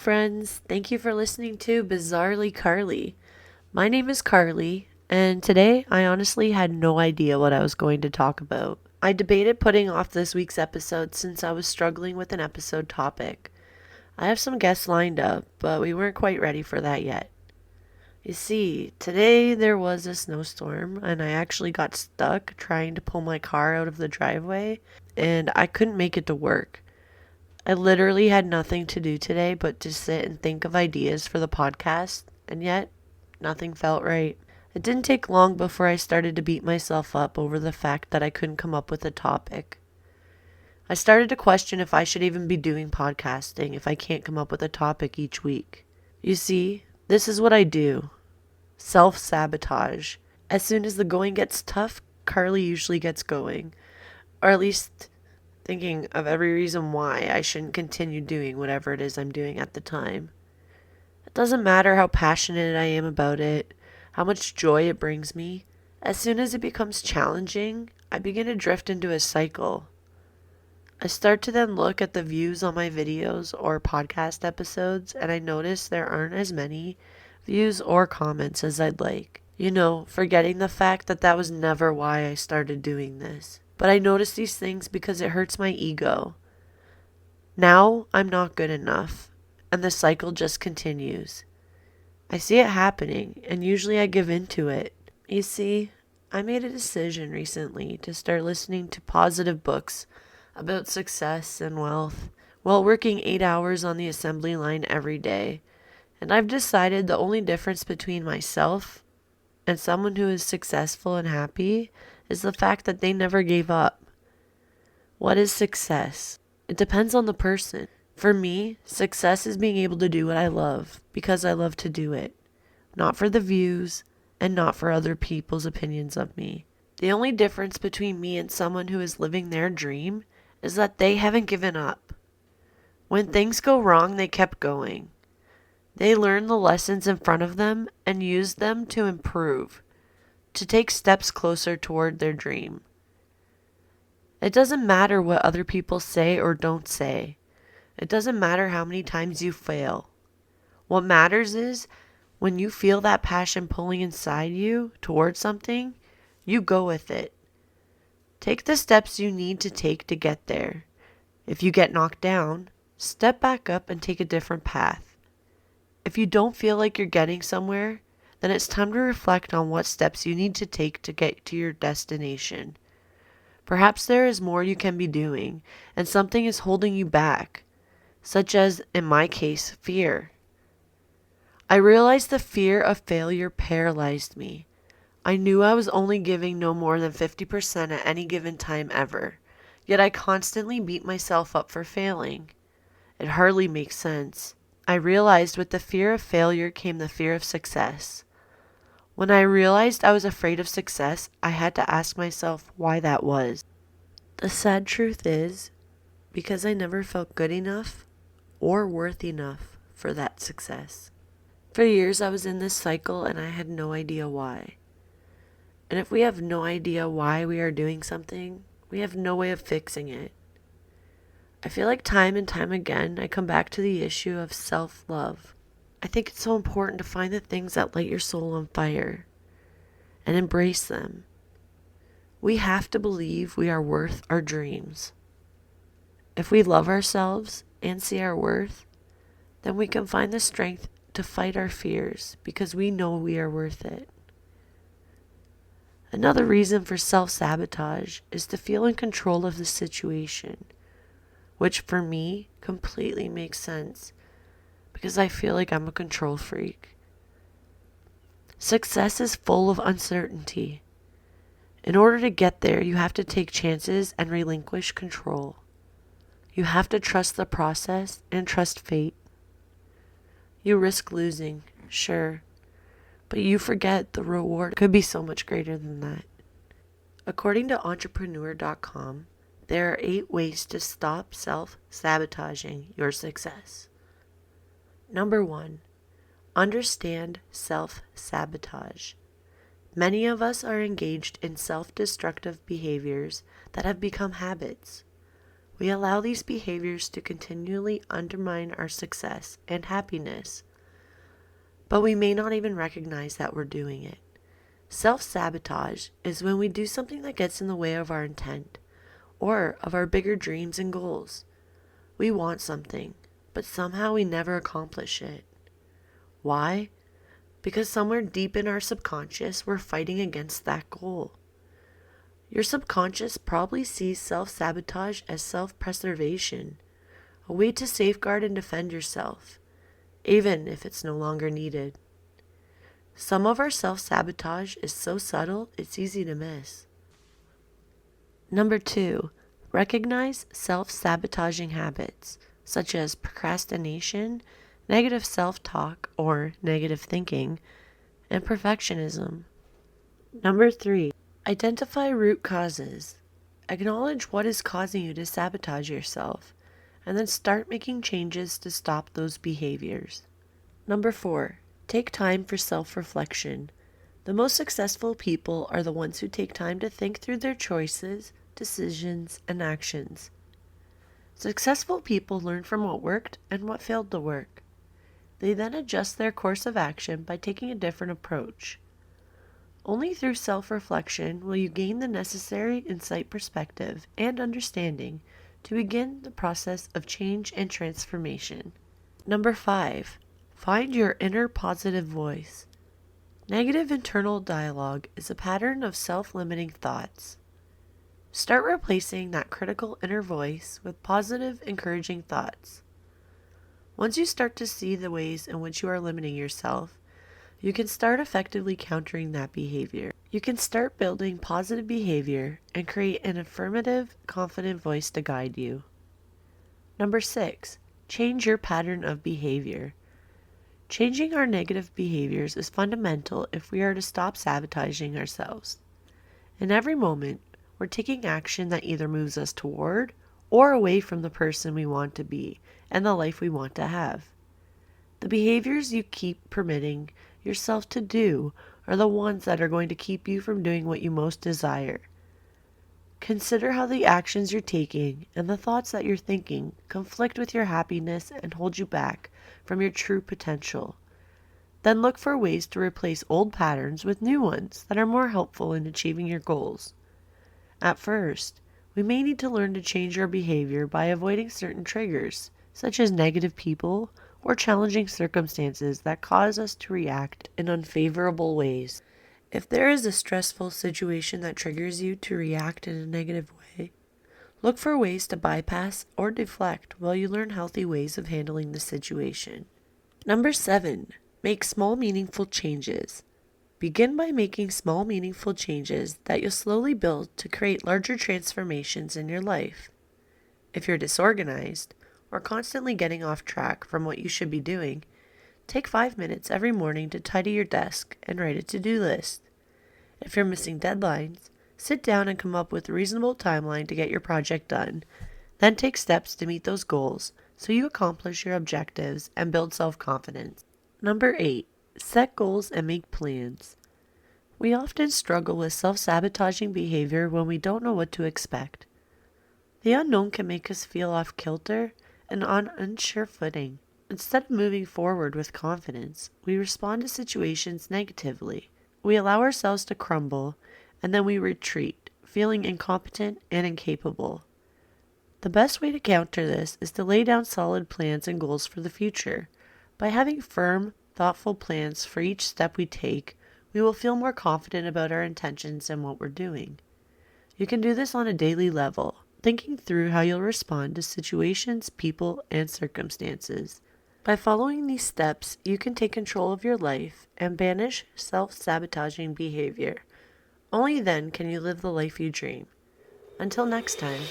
friends. Thank you for listening to Bizarrely Carly. My name is Carly, and today I honestly had no idea what I was going to talk about. I debated putting off this week's episode since I was struggling with an episode topic. I have some guests lined up, but we weren't quite ready for that yet. You see, today there was a snowstorm, and I actually got stuck trying to pull my car out of the driveway, and I couldn't make it to work. I literally had nothing to do today but to sit and think of ideas for the podcast, and yet nothing felt right. It didn't take long before I started to beat myself up over the fact that I couldn't come up with a topic. I started to question if I should even be doing podcasting if I can't come up with a topic each week. You see, this is what I do. Self-sabotage. As soon as the going gets tough, Carly usually gets going. Or at least thinking of every reason why I shouldn't continue doing whatever it is I'm doing at the time. It doesn't matter how passionate I am about it, how much joy it brings me. As soon as it becomes challenging, I begin to drift into a cycle. I start to then look at the views on my videos or podcast episodes, and I notice there aren't as many views or comments as I'd like. Forgetting the fact that that was never why I started doing this. But I notice these things because it hurts my ego. Now I'm not good enough, and the cycle just continues. I see it happening, and usually I give in to it. You see, I made a decision recently to start listening to positive books about success and wealth while working 8 hours on the assembly line every day. And I've decided the only difference between myself and someone who is successful and happy is the fact that they never gave up. What is success? It depends on the person. For me, success is being able to do what I love because I love to do it. Not for the views and not for other people's opinions of me. The only difference between me and someone who is living their dream is that they haven't given up. When things go wrong, they kept going. They learned the lessons in front of them and used them to improve, to take steps closer toward their dream. It doesn't matter what other people say or don't say. It doesn't matter how many times you fail. What matters is when you feel that passion pulling inside you towards something, you go with it. Take the steps you need to take to get there. If you get knocked down, step back up and take a different path. If you don't feel like you're getting somewhere, then it's time to reflect on what steps you need to take to get to your destination. Perhaps there is more you can be doing, and something is holding you back, such as, in my case, fear. I realized the fear of failure paralyzed me. I knew I was only giving no more than 50% at any given time ever, yet I constantly beat myself up for failing. It hardly makes sense. I realized with the fear of failure came the fear of success. When I realized I was afraid of success, I had to ask myself why that was. The sad truth is, because I never felt good enough or worth enough for that success. For years I was in this cycle and I had no idea why. And if we have no idea why we are doing something, we have no way of fixing it. I feel like time and time again, I come back to the issue of self-love. I think it's so important to find the things that light your soul on fire and embrace them. We have to believe we are worth our dreams. If we love ourselves and see our worth, then we can find the strength to fight our fears because we know we are worth it. Another reason for self-sabotage is to feel in control of the situation, which for me completely makes sense because I feel like I'm a control freak. Success is full of uncertainty. In order to get there, you have to take chances and relinquish control. You have to trust the process and trust fate. You risk losing, sure, but you forget the reward could be so much greater than that. According to entrepreneur.com, there are 8 ways to stop self-sabotaging your success. Number 1, understand self-sabotage. Many of us are engaged in self-destructive behaviors that have become habits. We allow these behaviors to continually undermine our success and happiness, but we may not even recognize that we're doing it. Self-sabotage is when we do something that gets in the way of our intent or of our bigger dreams and goals. We want something, but somehow we never accomplish it. Why? Because somewhere deep in our subconscious, we're fighting against that goal. Your subconscious probably sees self-sabotage as self-preservation, a way to safeguard and defend yourself, even if it's no longer needed. Some of our self-sabotage is so subtle, it's easy to miss. Number 2, recognize self-sabotaging habits, such as procrastination, negative self-talk or negative thinking, and perfectionism. Number 3, identify root causes. Acknowledge what is causing you to sabotage yourself, and then start making changes to stop those behaviors. Number 4, take time for self-reflection. The most successful people are the ones who take time to think through their choices, decisions, and actions. Successful people learn from what worked and what failed to work. They then adjust their course of action by taking a different approach. Only through self-reflection will you gain the necessary insight, perspective, and understanding to begin the process of change and transformation. Number 5, find your inner positive voice. Negative internal dialogue is a pattern of self-limiting thoughts. Start replacing that critical inner voice with positive, encouraging thoughts. Once you start to see the ways in which you are limiting yourself, you can start effectively countering that behavior. You can start building positive behavior and create an affirmative, confident voice to guide you. Number 6, change your pattern of behavior. Changing our negative behaviors is fundamental if we are to stop sabotaging ourselves. In every moment, we're taking action that either moves us toward or away from the person we want to be and the life we want to have. The behaviors you keep permitting yourself to do are the ones that are going to keep you from doing what you most desire. Consider how the actions you're taking and the thoughts that you're thinking conflict with your happiness and hold you back from your true potential. Then look for ways to replace old patterns with new ones that are more helpful in achieving your goals. At first, we may need to learn to change our behavior by avoiding certain triggers, such as negative people or challenging circumstances that cause us to react in unfavorable ways. If there is a stressful situation that triggers you to react in a negative way, look for ways to bypass or deflect while you learn healthy ways of handling the situation. Number 7, make small meaningful changes. Begin by making small meaningful changes that you'll slowly build to create larger transformations in your life. If you're disorganized, or constantly getting off track from what you should be doing, take 5 minutes every morning to tidy your desk and write a to-do list. If you're missing deadlines, sit down and come up with a reasonable timeline to get your project done. Then take steps to meet those goals so you accomplish your objectives and build self-confidence. Number 8, set goals and make plans. We often struggle with self-sabotaging behavior when we don't know what to expect. The unknown can make us feel off kilter and on unsure footing. Instead of moving forward with confidence, we respond to situations negatively. We allow ourselves to crumble, and then we retreat, feeling incompetent and incapable. The best way to counter this is to lay down solid plans and goals for the future. By having firm, thoughtful plans for each step we take, we will feel more confident about our intentions and what we're doing. You can do this on a daily level, thinking through how you'll respond to situations, people, and circumstances. By following these steps, you can take control of your life and banish self-sabotaging behavior. Only then can you live the life you dream. Until next time.